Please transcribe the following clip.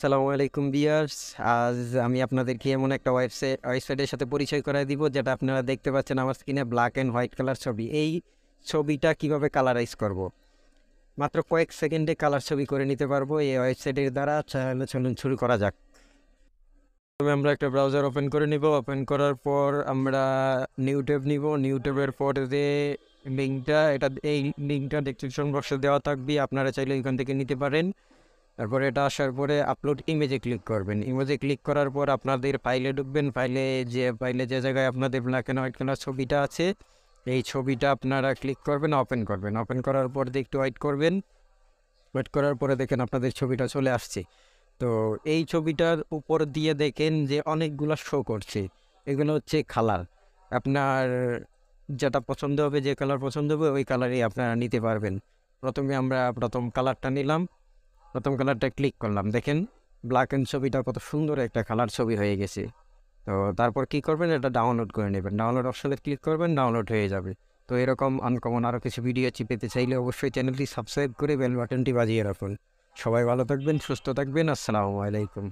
আসসালামু আলাইকুম ভিউয়ার্স। আজ আমি আপনাদেরকে এমন একটা ওয়েবসাইটের সাথে পরিচয় করায় দিব, যেটা আপনারা দেখতে পাচ্ছেন আমার স্ক্রিনে, ব্ল্যাক অ্যান্ড হোয়াইট কালার ছবি। এই ছবিটা কিভাবে কালারাইজ করব, মাত্র কয়েক সেকেন্ডে কালার ছবি করে নিতে পারবো এই ওয়েবসাইটের দ্বারা। চলুন শুরু করা যাক। প্রথমে আমরা একটা ব্রাউজার ওপেন করে নিব। ওপেন করার পর আমরা নিউ ট্যাব নিব। নিউ ট্যাবের পর যে এই লিঙ্কটা ডেসক্রিপশন বক্সে দেওয়া থাকবে, আপনারা চাইলে এখান থেকে নিতে পারেন। তারপরে এটা আসার পরে আপলোড ইমেজে ক্লিক করবেন। ইমেজে ক্লিক করার পর আপনাদের ফাইলে ঢুকবেন। ফাইলে যে জায়গায় আপনাদের ব্ল্যাক অ্যান্ড হোয়াইট কালার ছবিটা আছে, এই ছবিটা আপনারা ক্লিক করবেন, ওপেন করবেন। ওপেন করার পর একটু ওয়েট করবেন। ওয়েট করার পরে দেখেন আপনাদের ছবিটা চলে আসছে। তো এই ছবিটার উপর দিয়ে দেখেন যে অনেকগুলো শো করছে, এগুলো হচ্ছে কালার। আপনার যেটা পছন্দ হবে, যে কালার পছন্দ হবে ওই কালারই আপনারা নিতে পারবেন। আমরা প্রথম কালারটা নিলাম, প্রথম কালারটা ক্লিক করলাম। দেখেন ব্ল্যাক অ্যান্ড ছবিটা কত সুন্দর একটা কালার ছবি হয়ে গেছে। তো তারপর কী করবেন, এটা ডাউনলোড করে নেবেন। ডাউনলোড অপশনে ক্লিক করবেন, ডাউনলোড হয়ে যাবে। তো এরকম আনকমন আরও কিছু ভিডিও পেতে চাইলে অবশ্যই চ্যানেলটি সাবস্ক্রাইব করে বেল বাটনটি বাজিয়ে রাখুন। সবাই ভালো থাকবেন, সুস্থ থাকবেন। আসসালামু আলাইকুম।